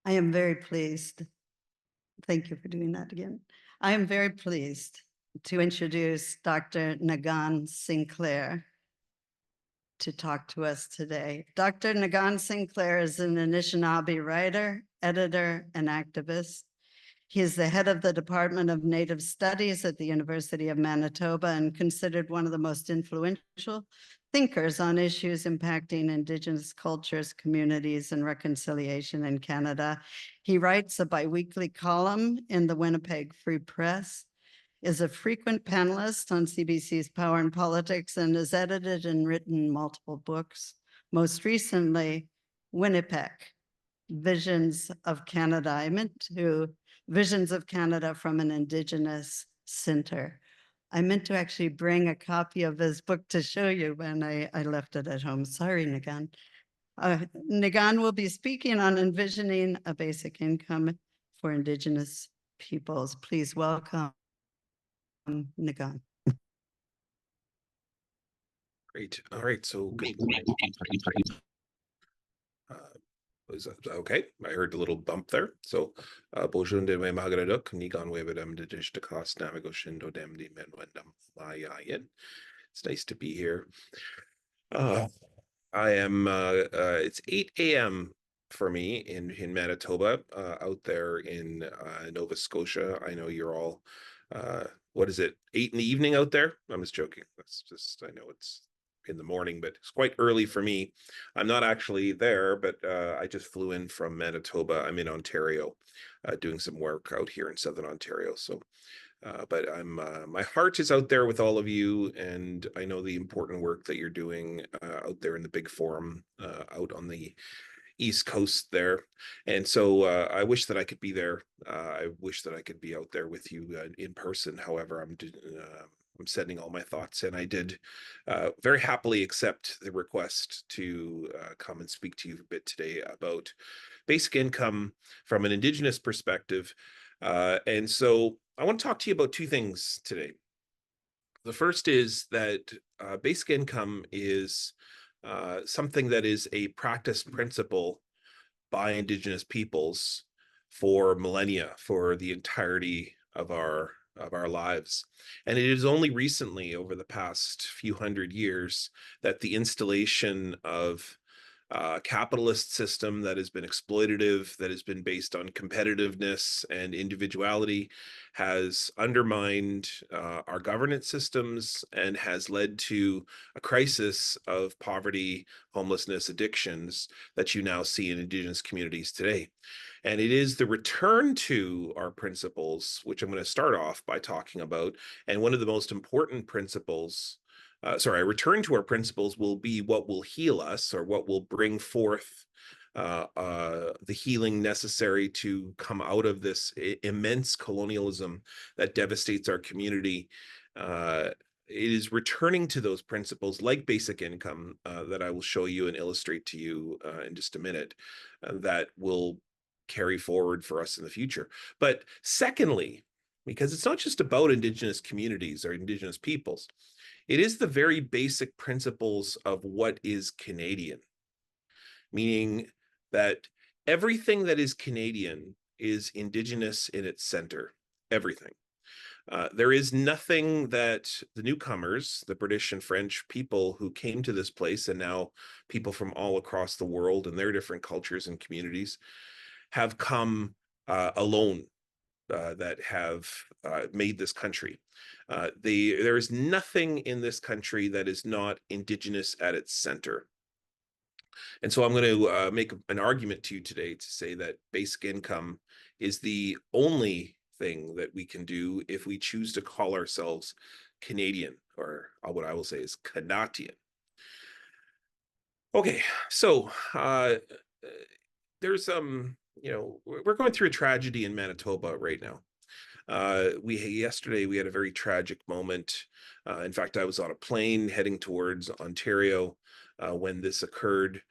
I am very pleased. Thank you for doing that again. I am very pleased to introduce Dr. Niigaan Sinclair to talk to us today. Dr. Niigaan Sinclair is an Anishinaabe writer, editor, and activist. He is the head of the Department of Native Studies at the University of Manitoba and considered one of the most influential thinkers on issues impacting Indigenous cultures, communities, and reconciliation in Canada. He writes a biweekly column in the Winnipeg Free Press, is a frequent panelist on CBC's Power and Politics, and has edited and written multiple books. Most recently, Winnipeg, Visions of Canada. I meant to Visions of Canada from an Indigenous Center. I meant to actually bring a copy of his book to show you when I left it at home. Sorry, Niigaan. Niigaan will be speaking on envisioning a basic income for Indigenous peoples. Please welcome Niigaan. Great. All right. So good. Was that okay? I heard a little bump there. So, bonjour de me magraduk, Niigaan webedam de dish de class namigo shindo dem di menwendam layayen. It's nice to be here. I am, it's 8 a.m. for me in Manitoba, out there in Nova Scotia. I know you're all, what is it, 8 in the evening out there? I'm just joking. That's just, I know it's in the morning, but it's quite early for me. I'm not actually there, but I just flew in from Manitoba. I'm in Ontario, doing some work out here in Southern Ontario. So, but I'm my heart is out there with all of you, and I know the important work that you're doing out there in the big forum, out on the East Coast there. And so I wish that I could be there. I wish that I could be out there with you in person. However, I'm sending all my thoughts, and I did very happily accept the request to come and speak to you a bit today about basic income from an Indigenous perspective. And so I want to talk to you about two things today. The first is that basic income is something that is a practice principle by Indigenous peoples for millennia, for the entirety of our lives. And it is only recently, over the past few hundred years, that the installation of capitalist system that has been exploitative, that has been based on competitiveness and individuality, has undermined our governance systems and has led to a crisis of poverty, homelessness, addictions that you now see in Indigenous communities today. And it is the return to our principles, which I'm going to start off by talking about. And one of the most important principles, a return to our principles will be what will heal us, or what will bring forth the healing necessary to come out of this immense colonialism that devastates our community. It is returning to those principles, like basic income, that I will show you and illustrate to you in just a minute, that will carry forward for us in the future. But secondly, because it's not just about Indigenous communities or Indigenous peoples, it is the very basic principles of what is Canadian, meaning that everything that is Canadian is Indigenous in its center, everything. There is nothing that the newcomers, the British and French people who came to this place, and now people from all across the world and their different cultures and communities, have come alone, that have made this country. There is nothing in this country that is not Indigenous at its center. And so I'm going to make an argument to you today to say that basic income is the only thing that we can do if we choose to call ourselves Canadian, or what I will say is Canadian. Okay, so there's we're going through a tragedy in Manitoba right now. Yesterday we had a very tragic moment. In fact, I was on a plane heading towards Ontario when this occurred.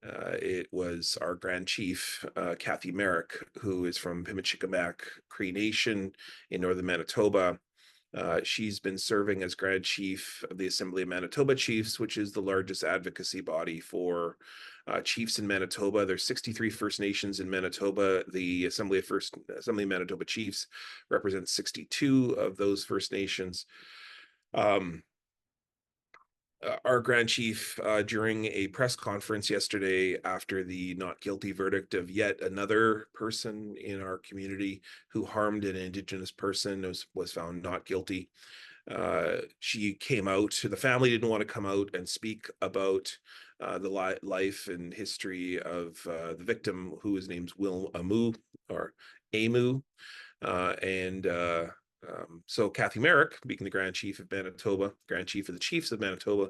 It was our Grand Chief, Kathy Merrick, who is from Pimicikamak Cree Nation in northern Manitoba. She's been serving as Grand Chief of the Assembly of Manitoba Chiefs, which is the largest advocacy body for chiefs in Manitoba. There's 63 First Nations in Manitoba. The Assembly of Manitoba Chiefs represents 62 of those First Nations. Our Grand Chief, during a press conference yesterday after the not guilty verdict of yet another person in our community who harmed an Indigenous person, was found not guilty. She came out. The family didn't want to come out and speak about the life and history of the victim, who his name's Will Amu, or Amu. So Kathy Merrick, being the Grand Chief of Manitoba, Grand Chief of the Chiefs of Manitoba,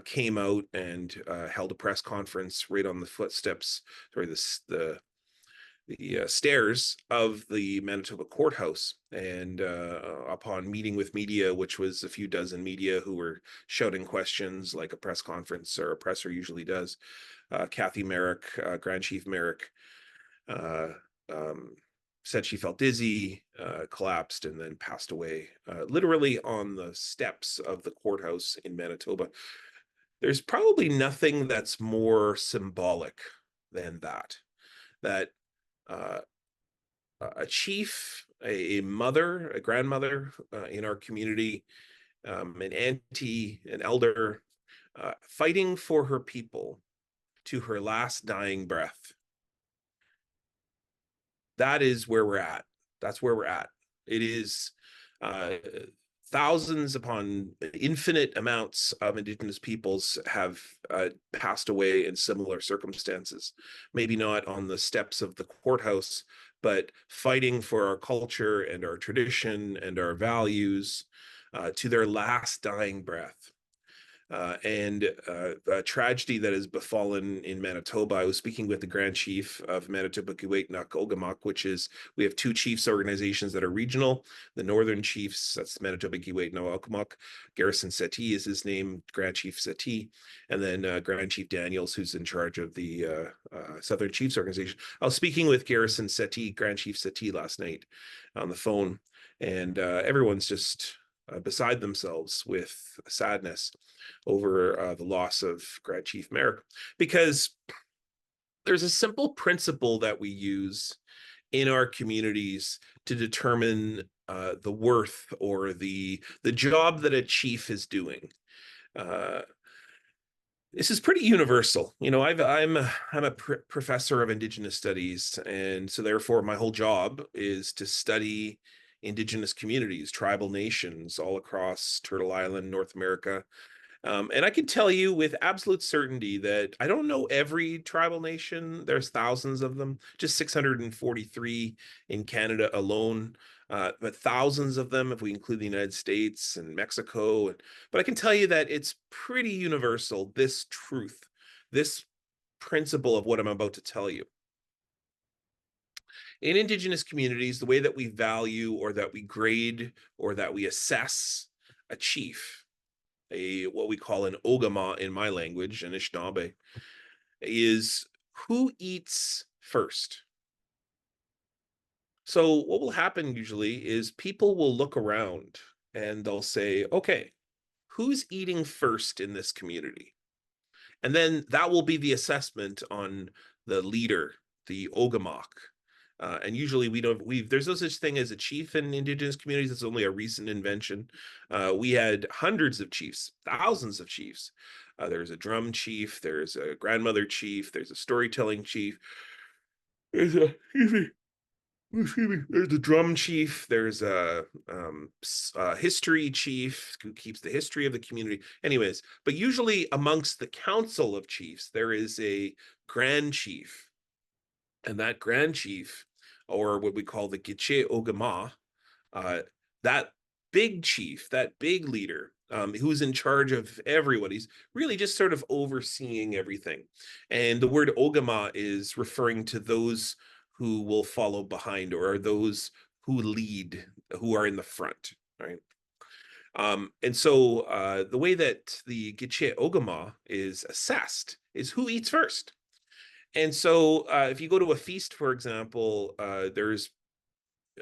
came out and held a press conference right on the footsteps, sorry, the stairs of the Manitoba courthouse. And upon meeting with media, which was a few dozen media who were shouting questions like a press conference or a presser usually does, Kathy Merrick, Grand Chief Merrick, said she felt dizzy, collapsed, and then passed away, literally on the steps of the courthouse in Manitoba. There's probably nothing that's more symbolic than that. That a chief, a mother, a grandmother in our community, an auntie, an elder, fighting for her people to her last dying breath. That is where we're at. That's where we're at. It is thousands upon infinite amounts of Indigenous peoples have passed away in similar circumstances. Maybe not on the steps of the courthouse, but fighting for our culture and our tradition and our values to their last dying breath. And a tragedy that has befallen in Manitoba. I was speaking with the Grand Chief of Manitoba Giwetnak, which is, we have two chiefs organizations that are regional. The Northern Chiefs, that's Manitoba Giwetnak, Garrison Settee is his name, Grand Chief Settee, and then Grand Chief Daniels, who's in charge of the Southern Chiefs organization. I was speaking with Garrison Settee, Grand Chief Settee, last night on the phone, and everyone's just beside themselves with sadness over the loss of Grand Chief Merrick, because there's a simple principle that we use in our communities to determine the worth or the job that a chief is doing. This is pretty universal. You know, I'm a professor of Indigenous studies, and so therefore my whole job is to study Indigenous communities, tribal nations all across Turtle Island, North America. And I can tell you with absolute certainty that I don't know every tribal nation. There's thousands of them, just 643 in Canada alone, but thousands of them if we include the United States and Mexico. But I can tell you that it's pretty universal, this truth, this principle of what I'm about to tell you. In Indigenous communities, the way that we value or that we grade or that we assess a chief, what we call an ogama in my language, Anishinaabe, is who eats first. So what will happen usually is people will look around and they'll say, okay, who's eating first in this community? And then that will be the assessment on the leader, the ogamak. And usually there's no such thing as a chief in Indigenous communities. It's only a recent invention. We had hundreds of chiefs, thousands of chiefs. There's a drum chief, there's a grandmother chief, there's a storytelling chief. There's a drum chief, there's a history chief who keeps the history of the community. Anyways, but usually amongst the council of chiefs, there is a grand chief. And that grand chief, or what we call the Giche Ogama, that big chief, that big leader, who's in charge of everyone, he's really just sort of overseeing everything. And the word Ogama is referring to those who will follow behind, or are those who lead, who are in the front, right? And so the way that the Giche Ogama is assessed is who eats first. And so if you go to a feast, for example, there's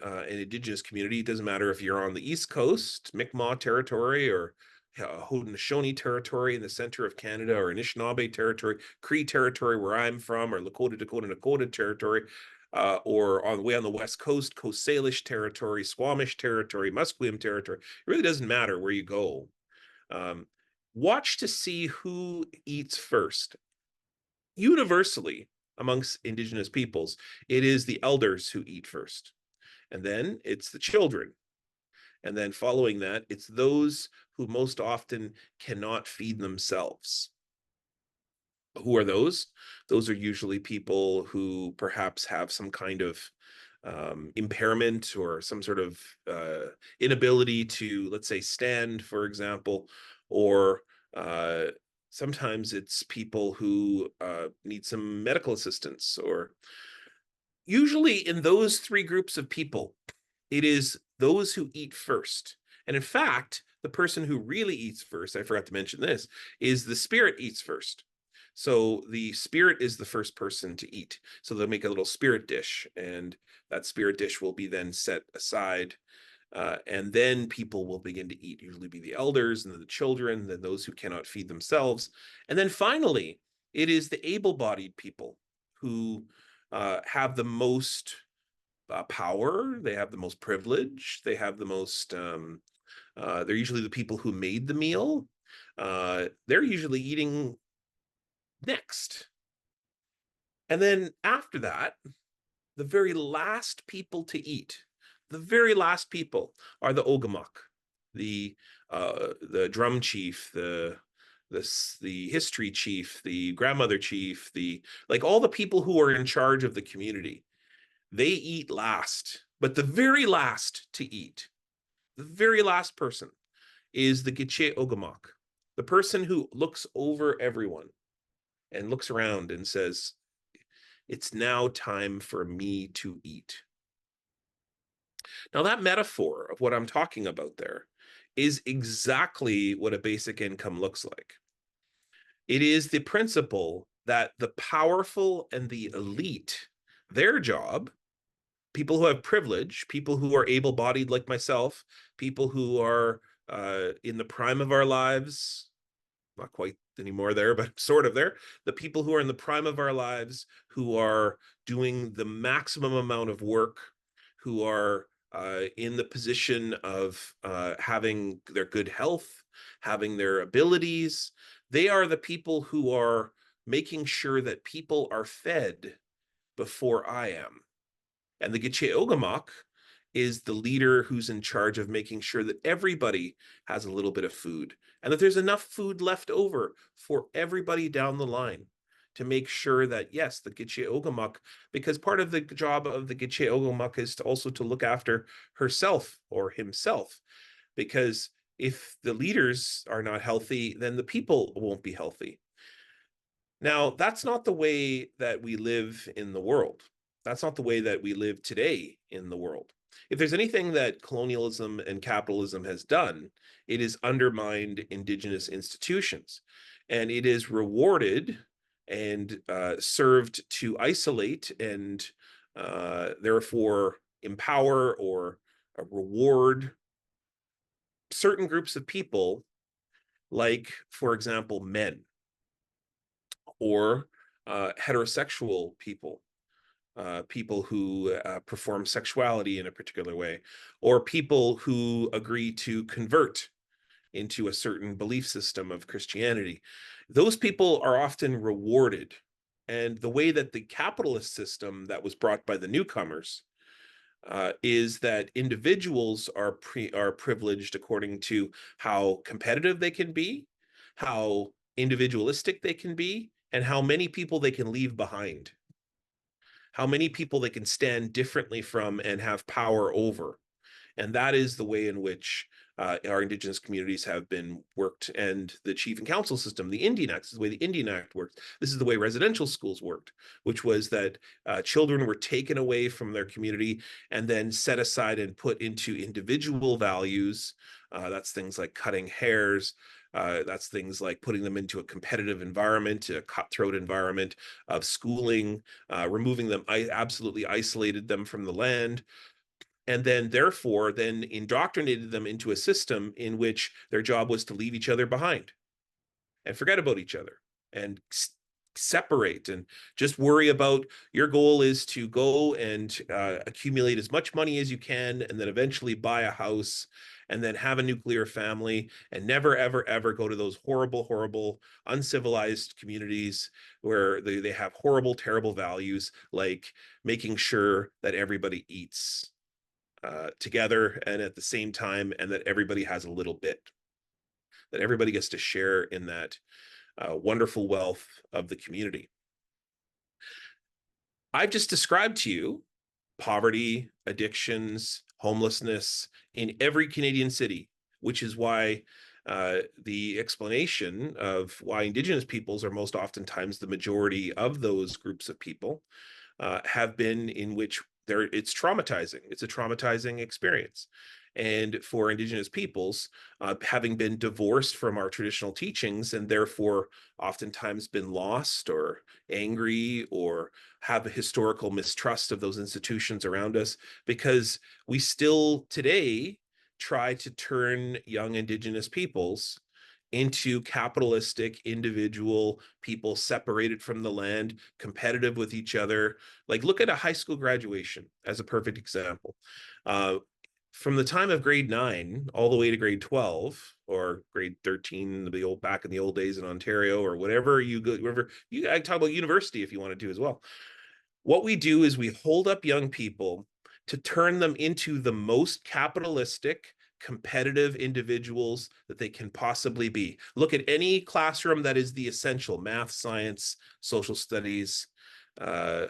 an Indigenous community. It doesn't matter if you're on the East Coast, Mi'kmaq territory, or Haudenosaunee territory in the center of Canada, or Anishinaabe territory, Cree territory where I'm from, or Lakota territory, or on the way on the west coast, Coast Salish territory, Squamish territory, Musqueam territory. It really doesn't matter where you go. Um, Watch to see who eats first. Universally, amongst Indigenous peoples, it is the elders who eat first, and then it's the children. And then following that, it's those who most often cannot feed themselves. Who are those? Those are usually people who perhaps have some kind of impairment or some sort of inability to, let's say, stand, for example, or uh, sometimes it's people who need some medical assistance, or usually in those three groups of people, it is those who eat first. And in fact, the person who really eats first, I forgot to mention this, is the spirit eats first. So the spirit is the first person to eat. So they'll make a little spirit dish, and that spirit dish will be then set aside. And then people will begin to eat, usually be the elders, and then the children, then those who cannot feed themselves. And then finally, it is the able-bodied people who have the most power, they have the most privilege, they have the most, they're usually the people who made the meal. They're usually eating next. And then after that, the very last people to eat, the very last people are the Ogamok, the drum chief, the history chief, the grandmother chief, the like all the people who are in charge of the community. They eat last, but the very last to eat, the very last person is the Gitche Ogamok, the person who looks over everyone and looks around and says, it's now time for me to eat. Now, that metaphor of what I'm talking about there is exactly what a basic income looks like. It is the principle that the powerful and the elite, their job, people who have privilege, people who are able-bodied like myself, people who are in the prime of our lives, not quite anymore there, but sort of there, the people who are in the prime of our lives, who are doing the maximum amount of work, who are in the position of having their good health, having their abilities, they are the people who are making sure that people are fed before I am. And the Gitche Ogamok is the leader who's in charge of making sure that everybody has a little bit of food, and that there's enough food left over for everybody down the line, to make sure that, yes, the Gitche Ogamok, because part of the job of the Gitche Ogamok is to also to look after herself or himself, because if the leaders are not healthy, then the people won't be healthy. Now, that's not the way that we live in the world. That's not the way that we live today in the world. If there's anything that colonialism and capitalism has done, it is undermined Indigenous institutions. And it is rewarded and served to isolate and therefore empower or reward certain groups of people, like, for example, men, or heterosexual people, people who perform sexuality in a particular way, or people who agree to convert into a certain belief system of Christianity. Those people are often rewarded. And the way that the capitalist system that was brought by the newcomers is that individuals are privileged according to how competitive they can be, how individualistic they can be, and how many people they can leave behind, how many people they can stand differently from and have power over. And that is the way in which our Indigenous communities have been worked. And the chief and council system, the Indian Act, this is the way the Indian Act worked. This is the way residential schools worked, which was that children were taken away from their community and then set aside and put into individual values. That's things like cutting hairs. That's things like putting them into a competitive environment, a cutthroat environment of schooling, removing them, absolutely isolated them from the land. and then therefore then indoctrinated them into a system in which their job was to leave each other behind and forget about each other and separate and just worry about your goal is to go and accumulate as much money as you can and then eventually buy a house and then have a nuclear family and never ever ever go to those horrible uncivilized communities where they have horrible terrible values like making sure that everybody eats together and at the same time and that everybody has a little bit, that everybody gets to share in that wonderful wealth of the community. I've just described to you poverty, addictions, homelessness in every Canadian city, which is why the explanation of why Indigenous peoples are most oftentimes the majority of those groups of people have been in which it's traumatizing. It's a traumatizing experience. And for Indigenous peoples, having been divorced from our traditional teachings and therefore oftentimes been lost or angry or have a historical mistrust of those institutions around us, because we still today try to turn young Indigenous peoples into capitalistic individual people separated from the land, competitive with each other. Like look at a high school graduation as a perfect example. From the time of grade 9 all the way to grade 12 or grade 13, the old back in the old days in Ontario or whatever you go, wherever you I talk about university if you want to do as well. What we do is we hold up young people to turn them into the most capitalistic, competitive individuals that they can possibly be. Look at any classroom that is the essential math, science, social studies, uh,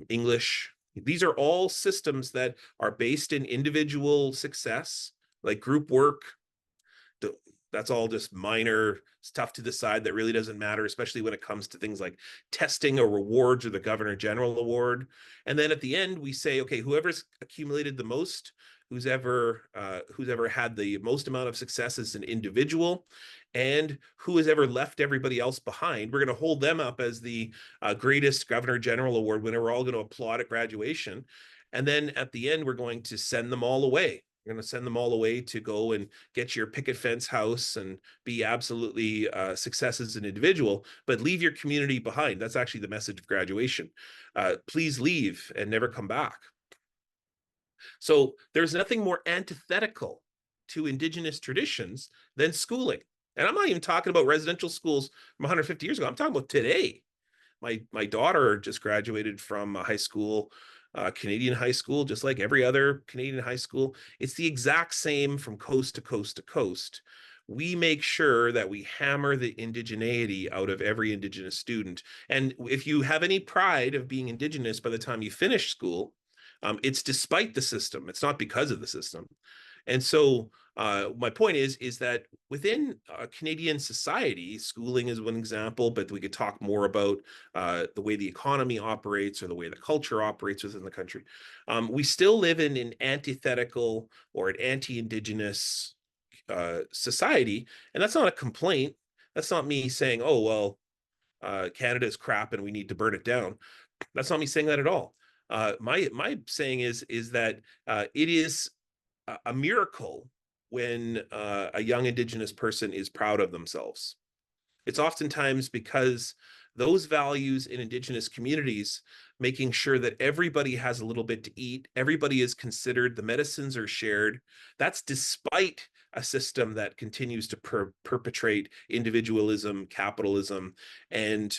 English. These are all systems that are based in individual success, like group work. That's all just minor stuff to the side that really doesn't matter, especially when it comes to things like testing or rewards or the Governor General Award. And then at the end, we say, okay, whoever's accumulated the most, who's ever had the most amount of success as an individual, and who has ever left everybody else behind, we're going to hold them up as the greatest Governor General Award winner. We're all going to applaud at graduation. And then at the end, we're going to send them all away. We're going to send them all away to go and get your picket fence house and be absolutely success as an individual, but leave your community behind. That's actually the message of graduation. Please leave and never come back. So there's nothing more antithetical to Indigenous traditions than schooling. And I'm not even talking about residential schools from 150 years ago. I'm talking about today. My daughter just graduated from a high school, Canadian high school, just like every other Canadian high school. It's the exact same from coast to coast to coast. We make sure that we hammer the indigeneity out of every Indigenous student. And if you have any pride of being Indigenous by the time you finish school, it's despite the system. It's not because of the system. And so my point is that within Canadian society, schooling is one example, but we could talk more about the way the economy operates or the way the culture operates within the country. We still live in an antithetical or an anti-Indigenous society, and that's not a complaint. That's not me saying, oh, well, Canada is crap and we need to burn it down. That's not me saying that at all. My saying is that it is a miracle when a young Indigenous person is proud of themselves. It's oftentimes because those values in Indigenous communities, making sure that everybody has a little bit to eat, everybody is considered, the medicines are shared. That's despite a system that continues to perpetrate individualism, capitalism, and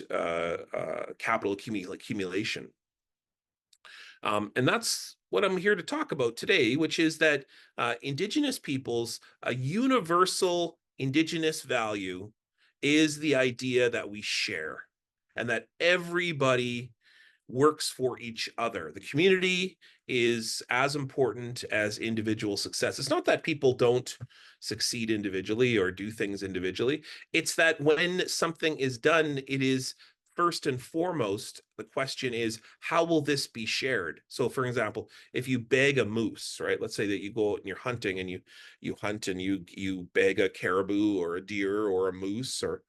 capital accumulation. And that's what I'm here to talk about today, which is that Indigenous peoples, a universal Indigenous value is the idea that we share and that everybody works for each other. The community is as important as individual success. It's not that people don't succeed individually or do things individually. It's that when something is done, it is first and foremost, the question is, how will this be shared? So for example, if you bag a moose, right? Let's say that you go out and you're hunting and you hunt and you bag a caribou or a deer or a moose, or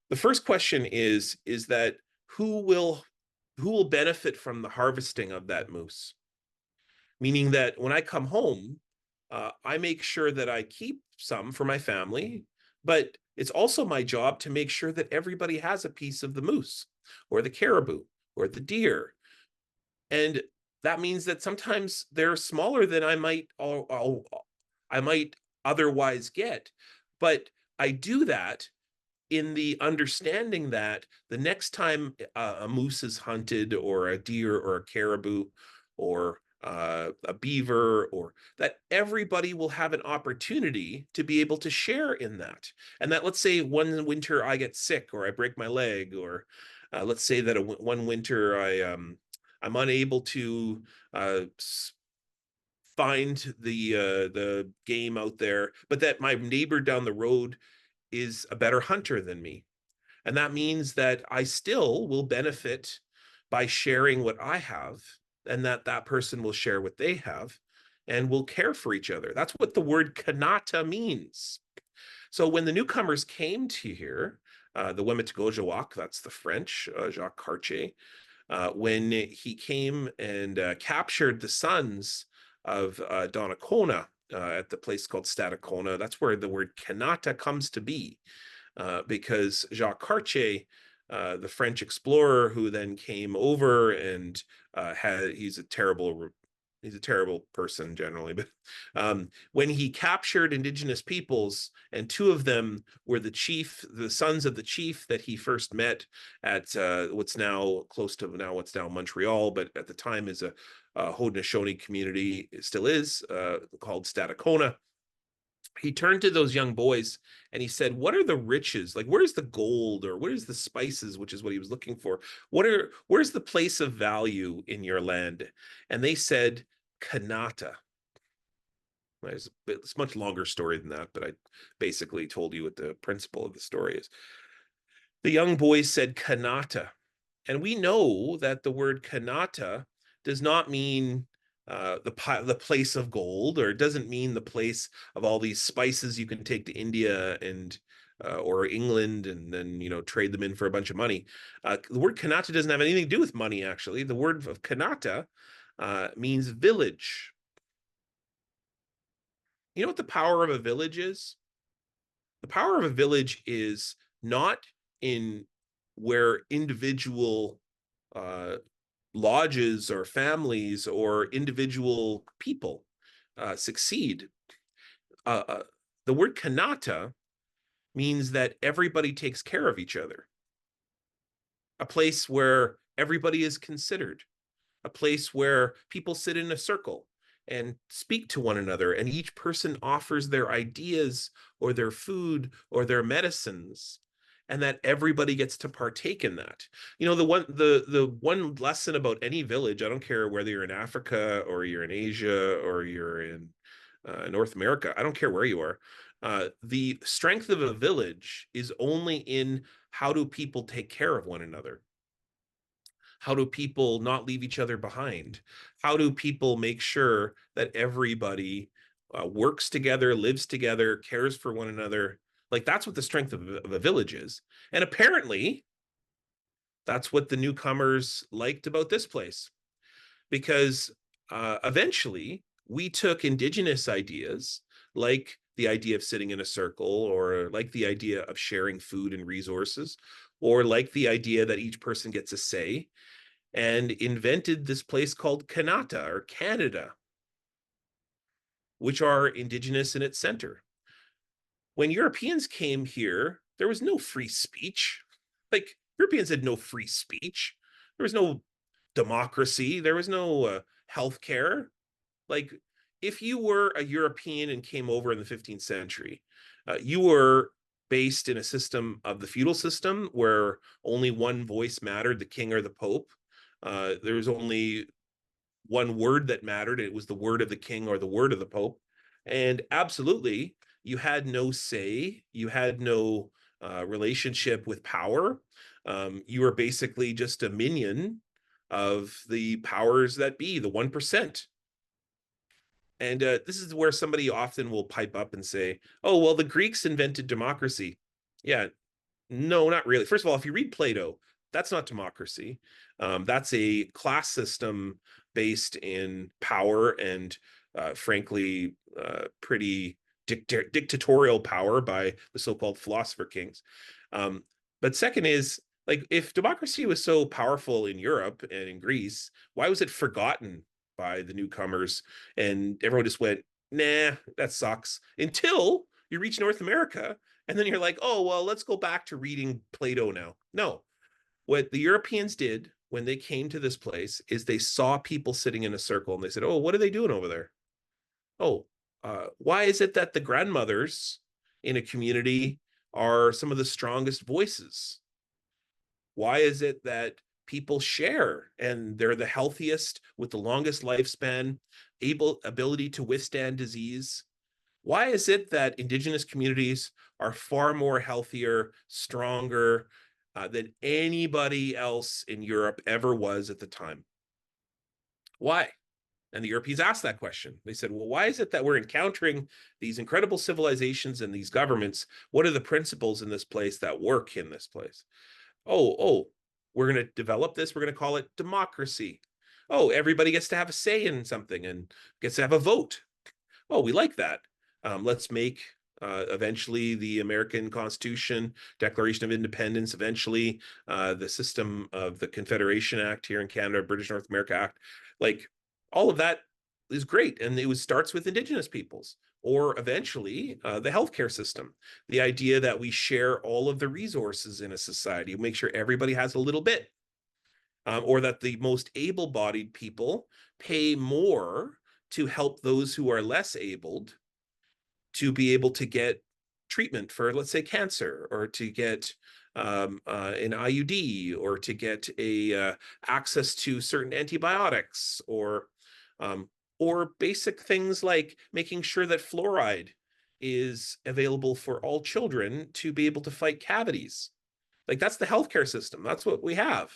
the first question is that who will benefit from the harvesting of that moose? meaning that when I come home, I make sure that I keep some for my family, but it's also my job to make sure that everybody has a piece of the moose or the caribou or the deer. And that means that sometimes they're smaller than I might otherwise get. But I do that in the understanding that the next time a moose is hunted, or a deer or a caribou or a beaver, or that everybody will have an opportunity to be able to share in that. And that, let's say one winter I get sick or I break my leg, or let's say that one winter I'm unable to uh, find the game out there, but that my neighbor down the road is a better hunter than me. And that means that I still will benefit by sharing what I have, and that that person will share what they have, and will care for each other. That's what the word kanata means. So when the newcomers came to here, the Wemitigojawak, that's the French, Jacques Cartier, when he came and captured the sons of Donnacona at the place called Stadacona, that's where the word kanata comes to be, because Jacques Cartier, the French explorer who then came over and he's a terrible person generally, but when he captured indigenous peoples, and two of them were the sons of the chief that he first met at what's now Montreal, but at the time is a Haudenosaunee community, it still is, called Stadacona. He turned to those young boys and he said, what are the riches? Like, where's the gold, or where's the spices, which is what he was looking for? Where's the place of value in your land? And they said, Kanata. It's a much longer story than that, but I basically told you what the principle of the story is. The young boys said Kanata. And we know that the word Kanata does not mean the place of gold, or it doesn't mean the place of all these spices you can take to India and or England and then trade them in for a bunch of money. The word Kanata doesn't have anything to do with money. Actually, the word of Kanata means village. You know what the power of a village is? The power of a village is not in where individual uh, lodges or families or individual people succeed. The word kanata means that everybody takes care of each other, a place where everybody is considered, a place where people sit in a circle and speak to one another, and each person offers their ideas or their food or their medicines, and that everybody gets to partake in that. The one lesson about any village, I don't care whether you're in Africa or you're in Asia or you're in North America, I don't care where you are, the strength of a village is only in how do people take care of one another. How do people not leave each other behind? How do people make sure that everybody works together, lives together, cares for one another? Like, that's what the strength of a village is. And apparently, that's what the newcomers liked about this place, because eventually we took indigenous ideas, like the idea of sitting in a circle, or like the idea of sharing food and resources, or like the idea that each person gets a say, and invented this place called Kanata, or Canada, which are indigenous in its center. When Europeans came here, there was no free speech. Like, Europeans had no free speech. There was no democracy. There was no healthcare. Like, if you were a European and came over in the 15th century, you were based in a system of the feudal system where only one voice mattered, the king or the pope. There was only one word that mattered. It was the word of the king or the word of the pope. And absolutely, you had no say. You had no relationship with power. You were basically just a minion of the powers that be, the 1%. And this is where somebody often will pipe up and say, oh, well, the Greeks invented democracy. Yeah, no, not really. First of all, if you read Plato, that's not democracy. That's a class system based in power and frankly, pretty dictatorial power by the so-called philosopher kings. But second is, like, if democracy was so powerful in Europe and in Greece, why was it forgotten by the newcomers? And everyone just went, nah, that sucks, until you reach North America. And then you're like, oh, well, let's go back to reading Plato now. No, what the Europeans did when they came to this place is they saw people sitting in a circle and they said, oh, what are they doing over there? Oh, why is it that the grandmothers in a community are some of the strongest voices? Why is it that people share and they're the healthiest with the longest lifespan, ability to withstand disease? Why is it that Indigenous communities are far more healthier, stronger than anybody else in Europe ever was at the time? Why? And the Europeans asked that question. They said, well, why is it that we're encountering these incredible civilizations and these governments? What are the principles in this place that work in this place? Oh, we're going to develop this. We're going to call it democracy. Oh, everybody gets to have a say in something and gets to have a vote. Oh, we like that. Let's make eventually the American Constitution, Declaration of Independence, eventually the system of the Confederation Act here in Canada, British North America Act. Like, all of that is great. And it starts with Indigenous peoples, or eventually the healthcare system. The idea that we share all of the resources in a society, make sure everybody has a little bit. Or that the most able-bodied people pay more to help those who are less abled to be able to get treatment for, let's say, cancer, or to get an IUD, or to get access to certain antibiotics, or basic things like making sure that fluoride is available for all children to be able to fight cavities. Like, that's the healthcare system. That's what we have.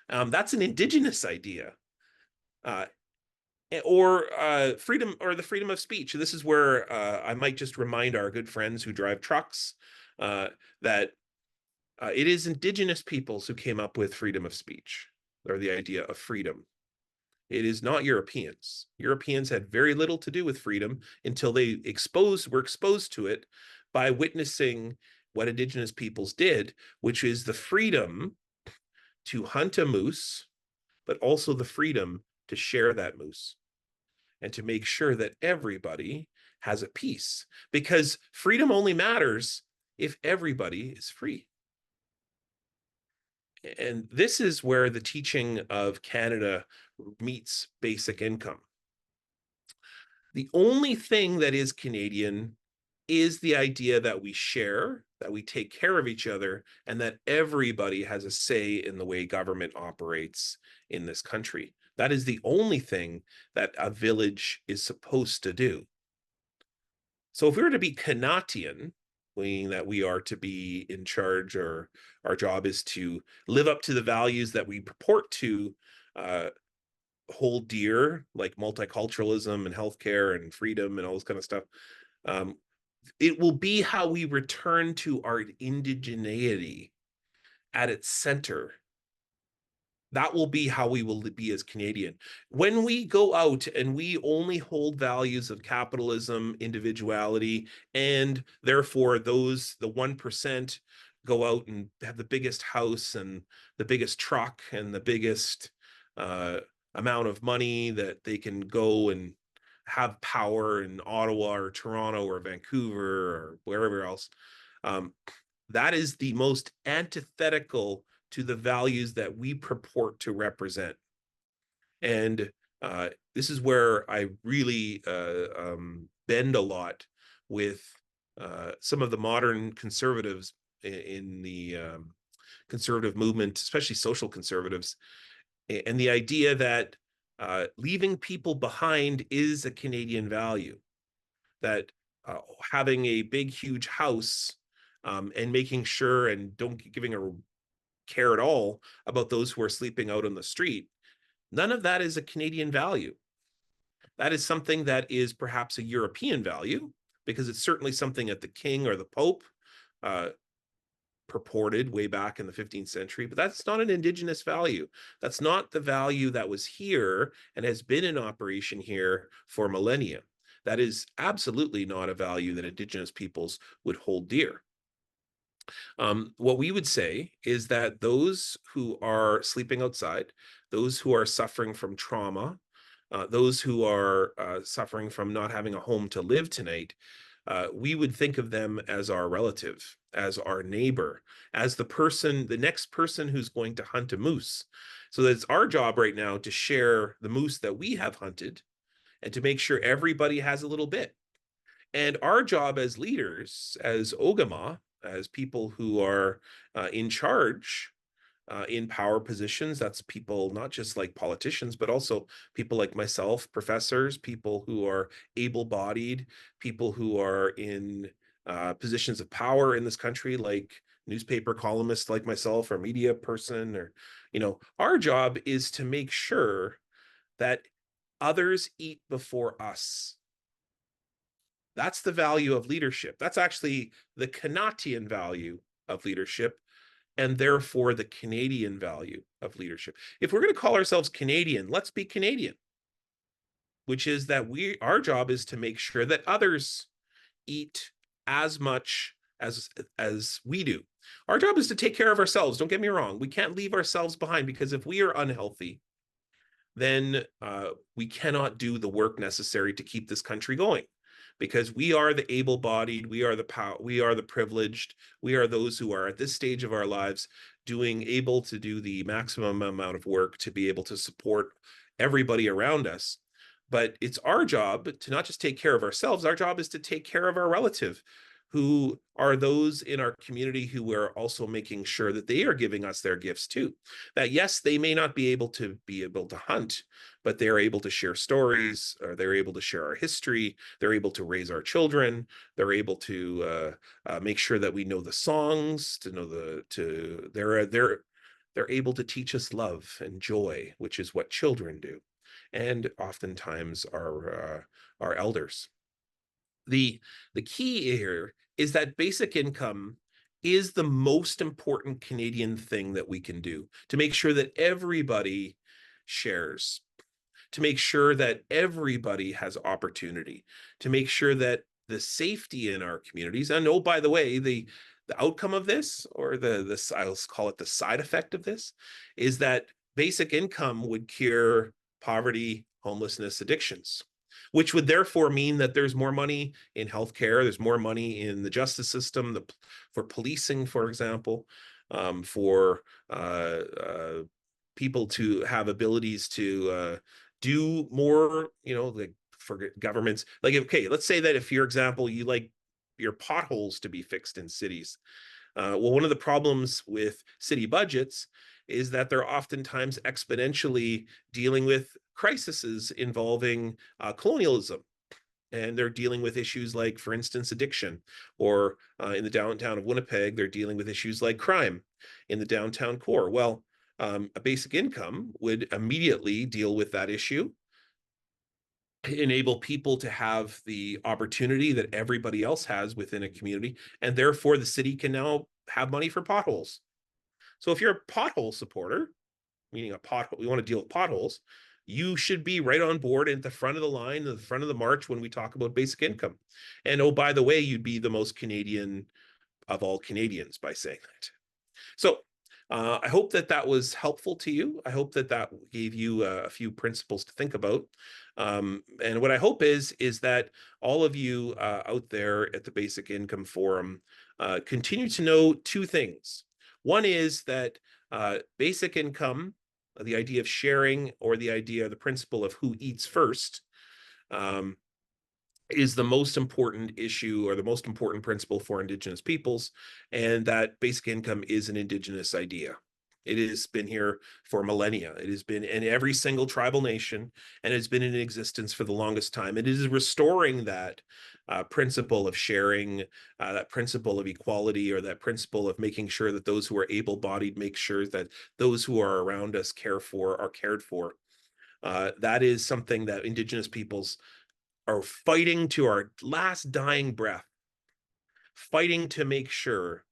That's an Indigenous idea. Or freedom, or the freedom of speech. This is where I might just remind our good friends who drive trucks that it is Indigenous peoples who came up with freedom of speech, or the idea of freedom. It is not Europeans. Europeans had very little to do with freedom until they were exposed to it by witnessing what Indigenous peoples did, which is the freedom to hunt a moose, but also the freedom to share that moose and to make sure that everybody has a piece, because freedom only matters if everybody is free. And this is where the teaching of Canada meets basic income. The only thing that is Canadian is the idea that we share, that we take care of each other, and that everybody has a say in the way government operates in this country. That is the only thing that a village is supposed to do. So if we were to be Canadian, meaning that we are to be in charge, or our job is to live up to the values that we purport to hold dear, like multiculturalism and healthcare and freedom and all this kind of stuff, it will be how we return to our indigeneity at its center. That will be how we will be as Canadian. When we go out and we only hold values of capitalism, individuality, and therefore the 1% go out and have the biggest house and the biggest truck and the biggest amount of money that they can go and have power in Ottawa or Toronto or Vancouver or wherever else. That is the most antithetical to the values that we purport to represent. And this is where I really bend a lot with some of the modern conservatives in the conservative movement, especially social conservatives, and the idea that leaving people behind is a Canadian value, that having a big, huge house and making sure and don't giving a care at all about those who are sleeping out on the street, none of that is a Canadian value. That is something that is perhaps a European value, because it's certainly something that the king or the pope purported way back in the 15th century, but that's not an indigenous value. That's not the value that was here and has been in operation here for millennia. That is absolutely not a value that indigenous peoples would hold dear. What we would say is that those who are sleeping outside, those who are suffering from trauma, those who are suffering from not having a home to live tonight, we would think of them as our relative, as our neighbor, as the next person who's going to hunt a moose. So it's our job right now to share the moose that we have hunted and to make sure everybody has a little bit. And our job as leaders, as Ogama, as people who are in charge, in power positions, that's people not just like politicians, but also people like myself, professors, people who are able-bodied, people who are in positions of power in this country, like newspaper columnists like myself, or media person, or, our job is to make sure that others eat before us. That's the value of leadership. That's actually the Canadian value of leadership, and therefore the Canadian value of leadership. If we're going to call ourselves Canadian, let's be Canadian, which is that our job is to make sure that others eat as much as we do. Our job is to take care of ourselves. Don't get me wrong. We can't leave ourselves behind, because if we are unhealthy, then we cannot do the work necessary to keep this country going, because we are the able-bodied, we are the privileged, we are those who are at this stage of our lives able to do the maximum amount of work to be able to support everybody around us. But it's our job to not just take care of ourselves. Our job is to take care of our relative, who are those in our community who are also making sure that they are giving us their gifts too. That yes, they may not be able to hunt, but they're able to share stories, or they're able to share our history, they're able to raise our children, they're able to make sure that we know the songs, they're able to teach us love and joy, which is what children do, and oftentimes our elders. The key here is that basic income is the most important Canadian thing that we can do to make sure that everybody shares, to make sure that everybody has opportunity, to make sure that the safety in our communities, and oh, by the way, the outcome of this, or I'll call it the side effect of this, is that basic income would cure poverty, homelessness, addictions, which would therefore mean that there's more money in healthcare, there's more money in the justice system, for policing, for example, for people to have abilities to do more, like for governments. Like, okay, let's say that if, for example, you like your potholes to be fixed in cities. Well, one of the problems with city budgets is that they're oftentimes exponentially dealing with crises involving colonialism. And they're dealing with issues like, for instance, addiction, or in the downtown of Winnipeg, they're dealing with issues like crime in the downtown core. Well, a basic income would immediately deal with that issue, enable people to have the opportunity that everybody else has within a community, and therefore the city can now have money for potholes. So if you're a pothole supporter, meaning we want to deal with potholes, you should be right on board at the front of the line, the front of the march when we talk about basic income. And oh, by the way, you'd be the most Canadian of all Canadians by saying that. So I hope that was helpful to you. I hope that gave you a few principles to think about. And what I hope is that all of you out there at the Basic Income Forum continue to know two things. One is that basic income, the idea of sharing, or the principle of who eats first, is the most important issue, or the most important principle for Indigenous peoples, and that basic income is an Indigenous idea. It has been here for millennia. It has been in every single tribal nation, and it's been in existence for the longest time. It is restoring that principle of sharing, that principle of equality, or that principle of making sure that those who are able-bodied make sure that those who are around us are cared for. That is something that Indigenous peoples are fighting to our last dying breath, fighting to make sure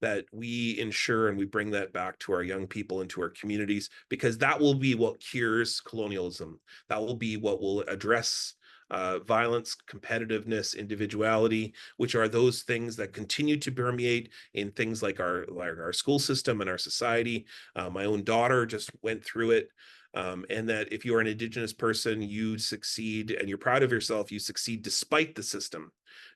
that we ensure and we bring that back to our young people and to our communities, because that will be what cures colonialism. That will be what will address violence, competitiveness, individuality, which are those things that continue to permeate in things like our school system and our society. My own daughter just went through it. And that if you're an Indigenous person, you succeed and you're proud of yourself, you succeed despite the system,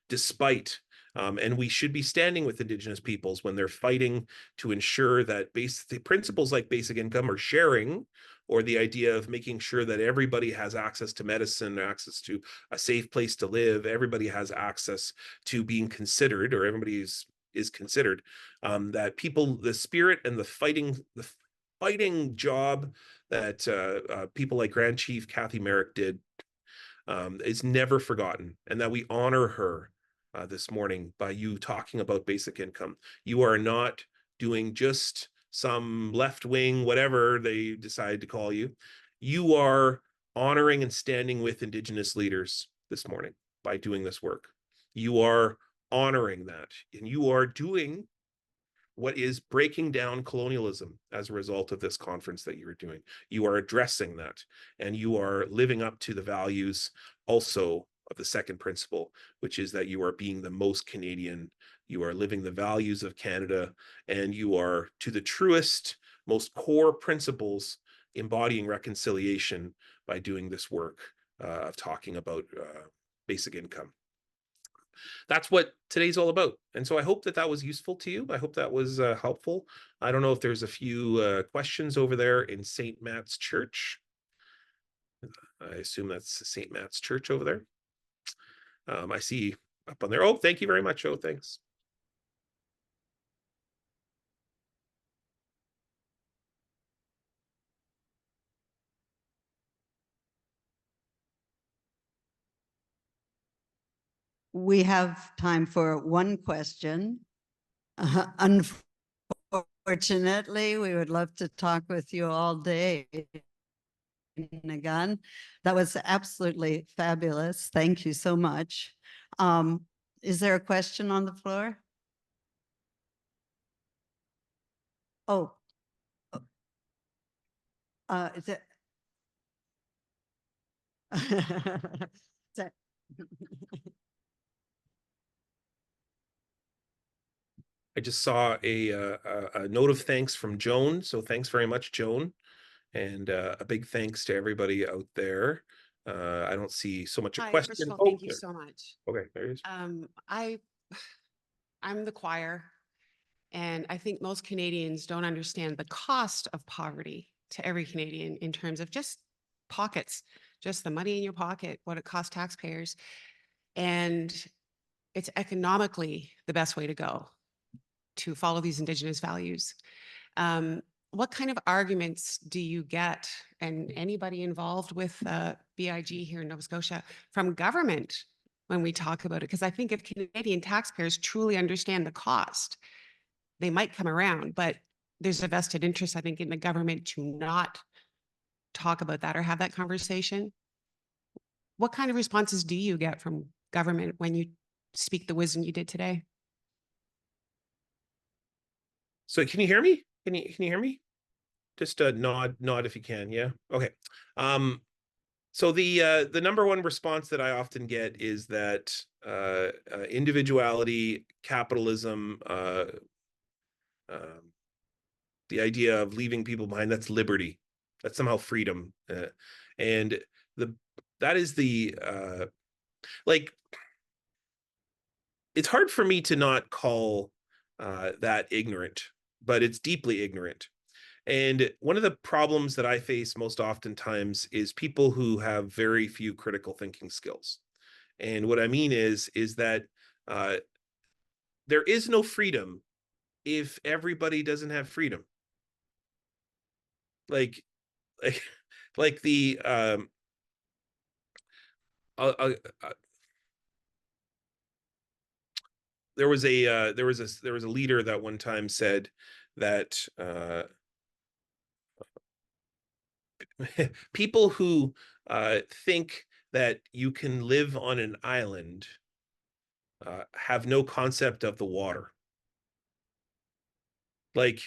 despite. And we should be standing with Indigenous peoples when they're fighting to ensure that principles like basic income or sharing, or the idea of making sure that everybody has access to medicine, access to a safe place to live, everybody has access to being considered, or everybody is considered, that people, the spirit and the fighting job that people like Grand Chief Kathy Merrick did is never forgotten, and that we honor her this morning by you talking about basic income. You are not doing just some left wing, whatever they decide to call you. You are honoring and standing with Indigenous leaders this morning by doing this work. You are honoring that, and you are doing what is breaking down colonialism as a result of this conference that you are doing. You are addressing that, and you are living up to the values also of the second principle, which is that you are being the most Canadian. You are living the values of Canada, and you are, to the truest, most core principles, embodying reconciliation by doing this work of talking about basic income. That's what today's all about. And so I hope that that was useful to you. I hope that was helpful. I don't know if there's a few questions over there in St. Matt's Church. I assume that's St. Matt's Church over there. I see up on there. Oh, thank you very much. Oh, thanks. We have time for one question. Unfortunately, we would love to talk with you all day, Niigaan. That was absolutely fabulous. Thank you so much. Is there a question on the floor? Oh, is it? I just saw a note of thanks from Joan. So thanks very much, Joan. And a big thanks to everybody out there. I don't see so much a Hi, question. first of all, Oh, thank you there. so much. Okay, there it is. I'm the choir, and I think most Canadians don't understand the cost of poverty to every Canadian in terms of just pockets, just the money in your pocket, what it costs taxpayers. And it's economically the best way to go to follow these Indigenous values. What kind of arguments do you get, and anybody involved with BIG here in Nova Scotia, from government when we talk about it? Because I think if Canadian taxpayers truly understand the cost, they might come around, but there's a vested interest, I think, in the government to not talk about that or have that conversation. What kind of responses do you get from government when you speak the wisdom you did today? So can you hear me? Can you hear me? Just nod if you can. Yeah. Okay. So the number one response that I often get is that individuality, capitalism, the idea of leaving people behind, that's liberty. That's somehow freedom. And that is the like, it's hard for me to not call that ignorant, but it's deeply ignorant. And one of the problems that I face most oftentimes is people who have very few critical thinking skills. And what I mean is that uh, there is no freedom if everybody doesn't have freedom. Like, like, like the uh, uh, uh, there was a leader that one time said that people who think that you can live on an island have no concept of the water. Like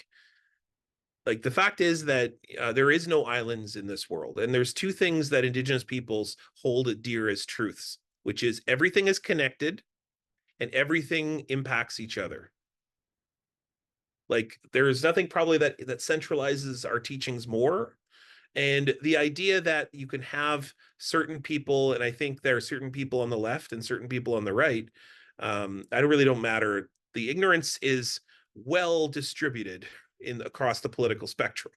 the fact is that there is no islands in this world. And there's two things that Indigenous peoples hold dear as truths, which is everything is connected and everything impacts each other. Like there is nothing probably that centralizes our teachings more. And the idea that you can have certain people, and I think there are certain people on the left and certain people on the right, I really don't matter. The ignorance is well distributed across the political spectrum.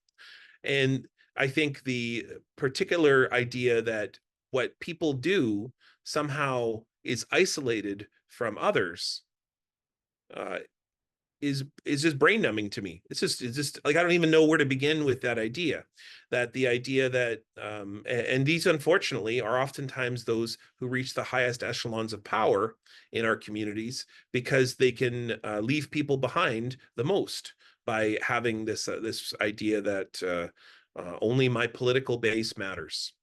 And I think the particular idea that what people do somehow is isolated from others uh, is just brain numbing to me. It's just like I don't even know where to begin with that idea. That the idea that and these unfortunately are oftentimes those who reach the highest echelons of power in our communities because they can leave people behind the most by having this idea that only my political base matters,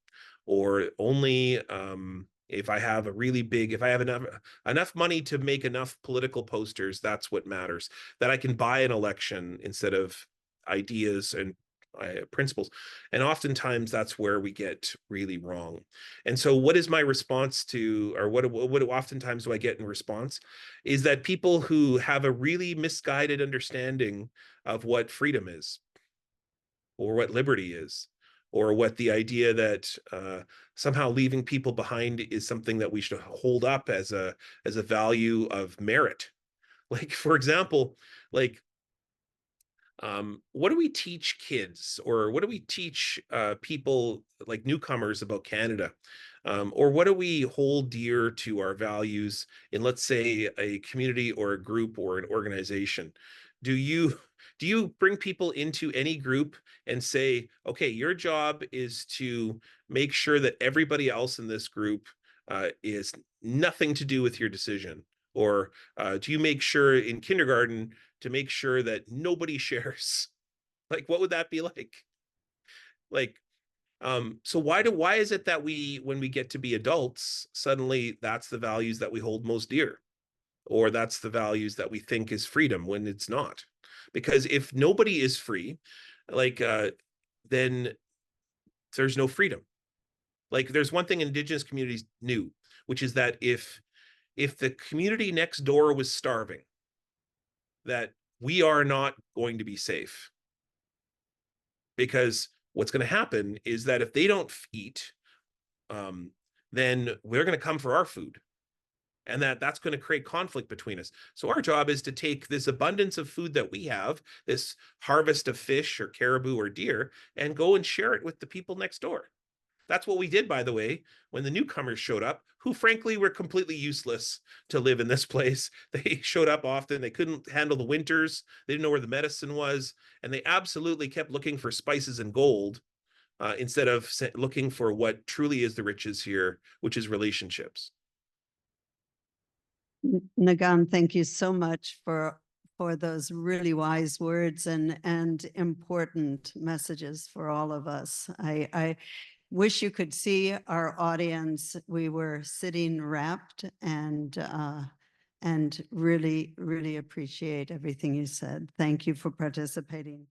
or only if I have if I have enough money to make enough political posters, that's what matters. That I can buy an election instead of ideas and principles. And oftentimes that's where we get really wrong. And so what is my response to, or what oftentimes do I get in response, is that people who have a really misguided understanding of what freedom is, or what liberty is, or what the idea that somehow leaving people behind is something that we should hold up as a value of merit. Like, for example, like what do we teach kids, or what do we teach people like newcomers about Canada? Or what do we hold dear to our values in, let's say, a community or a group or an organization? Do you bring people into any group and say, okay, your job is to make sure that everybody else in this group is nothing to do with your decision? Or do you make sure in kindergarten to make sure that nobody shares? Like, what would that be like? Like, so why is it that when we get to be adults, suddenly that's the values that we hold most dear, or that's the values that we think is freedom when it's not? Because if nobody is free, like, then there's no freedom. Like, there's one thing Indigenous communities knew, which is that if the community next door was starving, that we are not going to be safe. Because what's going to happen is that if they don't eat, then we're going to come for our food. And that's going to create conflict between us. So our job is to take this abundance of food that we have, this harvest of fish or caribou or deer, and go and share it with the people next door. That's what we did, by the way, when the newcomers showed up, who frankly were completely useless to live in this place. They showed up often. They couldn't handle the winters. They didn't know where the medicine was. And they absolutely kept looking for spices and gold instead of looking for what truly is the riches here, which is relationships. Niigaan, thank you so much for those really wise words and important messages for all of us. I wish you could see our audience. We were sitting rapt and really, really appreciate everything you said. Thank you for participating.